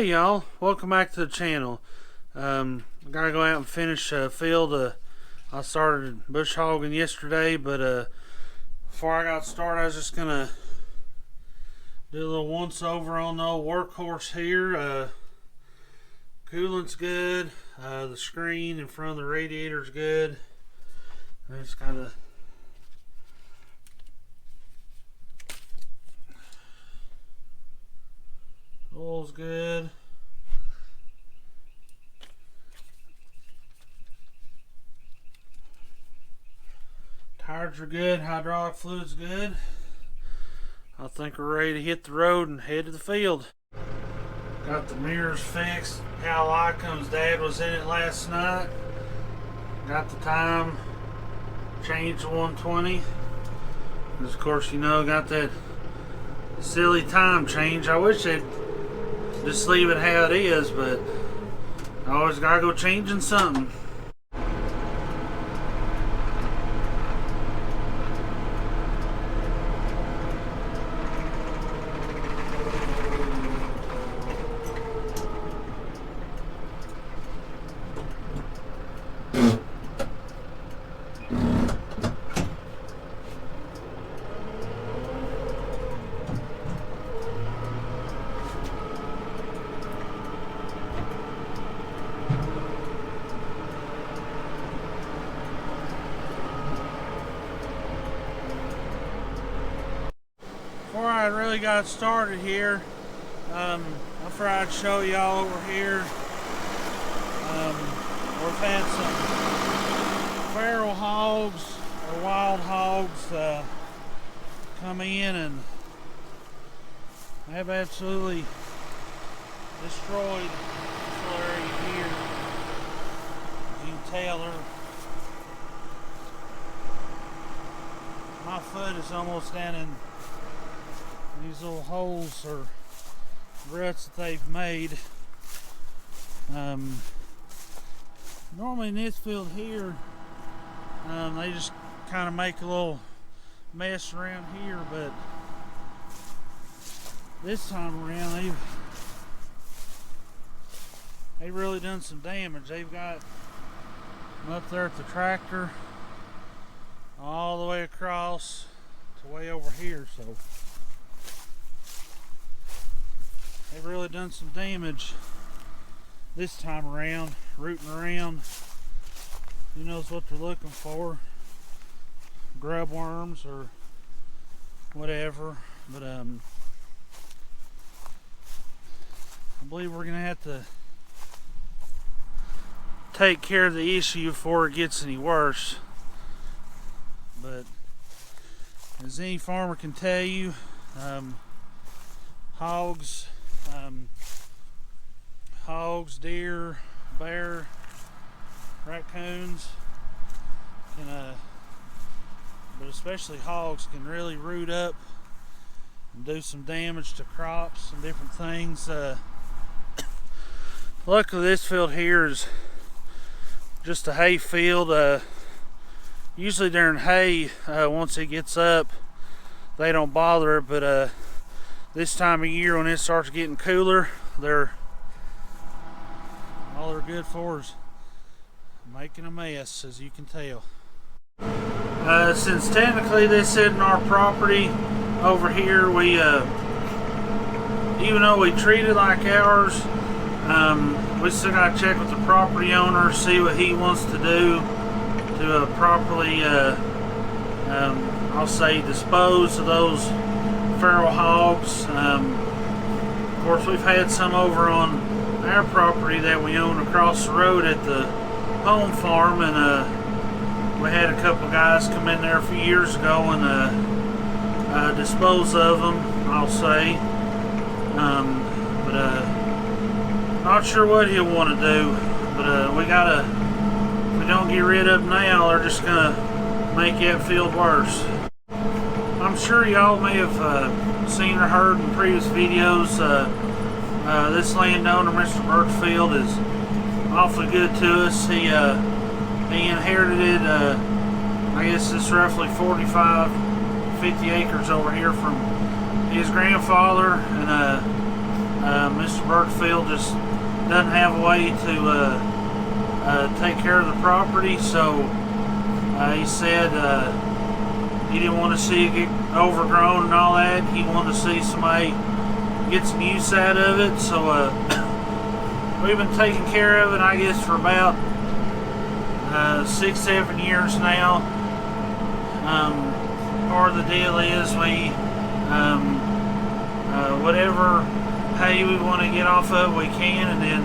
Hey y'all, welcome back to the channel. I gotta go out and finish a field. I started bush hogging yesterday, but before I got started I was just gonna do a little once over on the old workhorse here. Coolant's good, the screen in front of the radiator's good. I just gotta oil's good. Tires are good, hydraulic fluid's good. I think we're ready to hit the road and head to the field. Got the mirrors fixed. How Lycom's dad was in it last night. Got the time changed to 1:20. Of course, you know, got that silly time change. I wish they'd just leave it how it is, but I always gotta go changing something. Before I really got started here, I thought I'd show y'all over here. We've had some feral hogs or wild hogs come in and have absolutely destroyed this little area here. As you can tell, my foot is almost down in these little holes or ruts that they've made. Normally in this field here, they just kind of make a little mess around here, but this time around they've really done some damage. They've got them up there at the tractor, all the way across to way over here, so they've really done some damage this time around, rooting around. Who knows what they're looking for, grub worms or whatever, but I believe we're gonna have to take care of the issue before it gets any worse. But as any farmer can tell you, hogs, deer, bear, raccoons can, but especially hogs, can really root up and do some damage to crops and different things. Luckily this field here is just a hay field. Usually during hay, once it gets up, they don't bother it, but this time of year when it starts getting cooler, all they're good for is making a mess, as you can tell. Since technically this isn't our property over here, we even though we treat it like ours, we still gotta check with the property owner, see what he wants to do to properly I'll say dispose of those feral hogs. Of course, we've had some over on our property that we own across the road at the home farm, and we had a couple guys come in there a few years ago and dispose of them, I'll say. But not sure what he'll want to do, but if we don't get rid of them now, they're just gonna make that field worse. I'm sure y'all may have seen or heard in previous videos, this landowner, Mr. Birchfield, is awfully good to us. He inherited, I guess this roughly 45, 50 acres over here from his grandfather, and Mr. Mr. Burkfield just doesn't have a way to take care of the property, so he said he didn't want to see it get overgrown and all that. He wanted to see somebody get some use out of it, so we've been taking care of it, I guess, for about 6-7 years now. Part of the deal is we whatever hay we want to get off of, we can, and then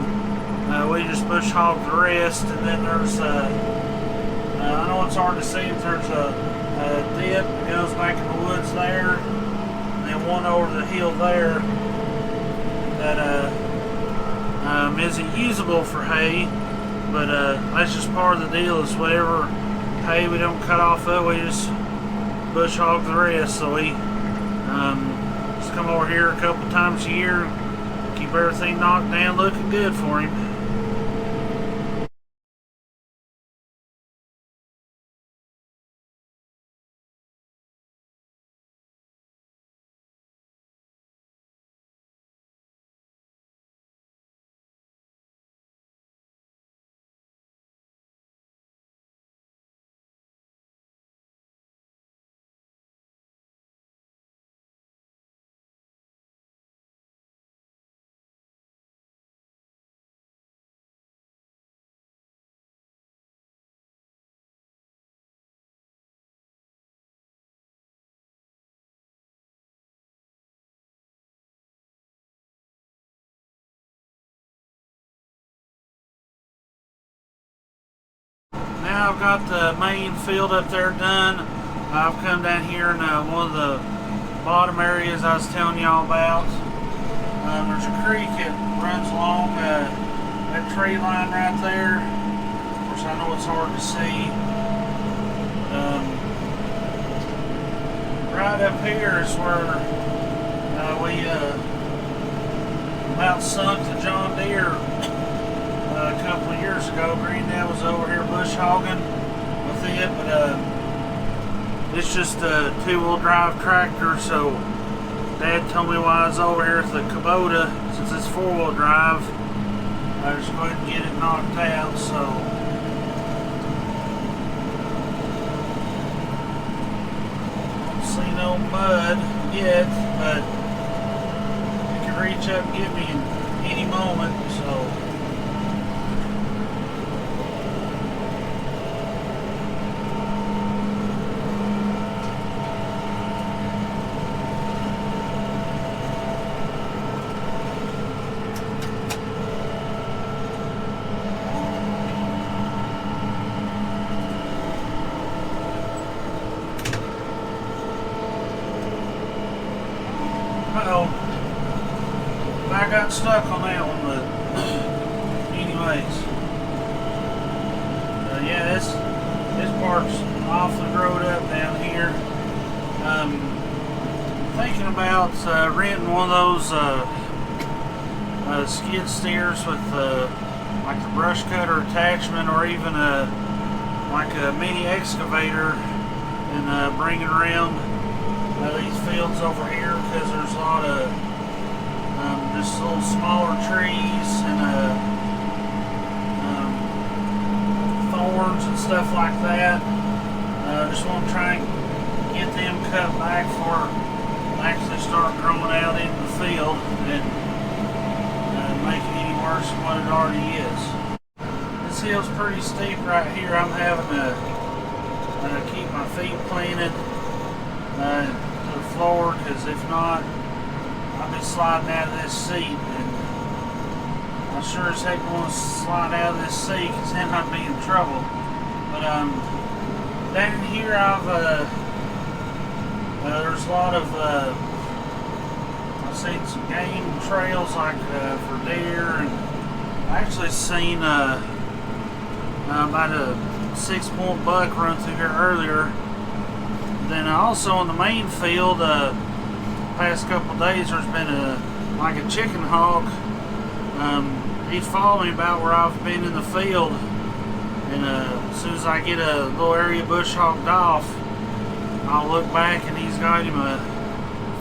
we just bush hog the rest. And then there's I know it's hard to see, but there's a dip that goes back in the woods there, and then one over the hill there that isn't usable for hay, but that's just part of the deal. Is whatever hay we don't cut off of, we just bush hog the rest. So we just come over here a couple times a year, keep everything knocked down, looking good for him. Now I've got the main field up there done. I've come down here in one of the bottom areas I was telling y'all about. There's a creek that runs along that tree line right there. Of course, I know it's hard to see. Right up here is where we about sunk the John Deere a couple of years ago. Granddad was over here bush hogging with it, but it's just a 2-wheel drive tractor, so Dad told me while I was over here with the Kubota, since it's 4-wheel drive, I just go ahead and get it knocked out. So don't see no mud yet, but it can reach up and get me in any moment. So I got stuck on that one, but anyways, yeah, this part's off the road up down here. Thinking about renting one of those skid steers with like the brush cutter attachment, or even like a mini excavator, and bringing around these fields over here, because there's a lot of just little smaller trees and thorns and stuff like that. Just want to try and get them cut back before they actually start growing out into the field and make it any worse than what it already is. This hill's pretty steep right here. I'm having to keep my feet planted to the floor, because if not, I'll be sliding out of this seat, and I sure as heck want to slide out of this seat, because then I'd be in trouble. But down in here, there's a lot of I've seen some game trails, like for deer, and I actually seen about a 6-point buck run through here earlier. Then also on the main field, past couple of days, there's been like a chicken hog. He's followed me about where I've been in the field, and as soon as I get a little area bush hogged off, I'll look back and he's got him a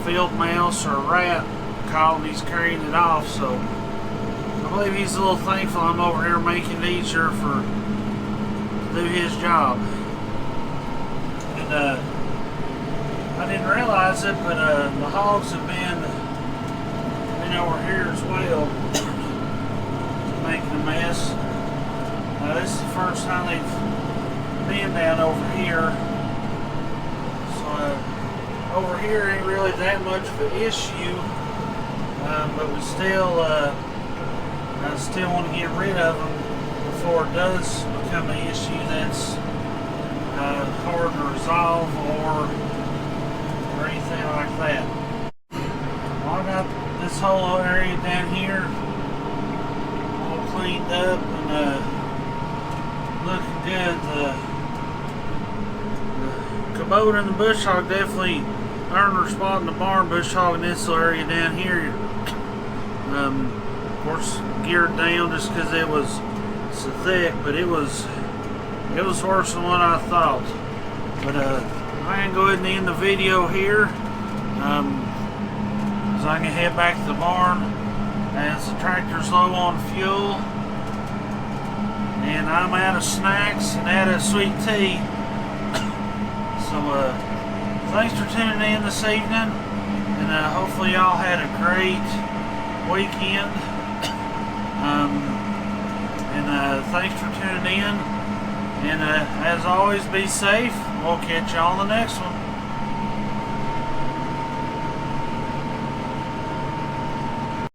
field mouse or a rat caught, and he's carrying it off. So I believe he's a little thankful I'm over here making it easier to do his job. And I didn't realize it, but the hogs have been over here as well, making a mess. This is the first time they've been down over here. So over here ain't really that much of an issue, but we still, I still want to get rid of them before it does become an issue that's hard to resolve or anything like that. Well, I got this whole area down here all cleaned up and looking good. The Kubota and the bush hog definitely earned their spot in the barn. Bush hog in this little area down here, of course, geared down just because it was so thick, but it was worse than what I thought. But I'm gonna go ahead and end the video here, so I can head back to the barn as the tractor's low on fuel, and I'm out of snacks and out of sweet tea. So thanks for tuning in this evening, and hopefully y'all had a great weekend. And thanks for tuning in, and as always, be safe. We'll catch y'all on the next one.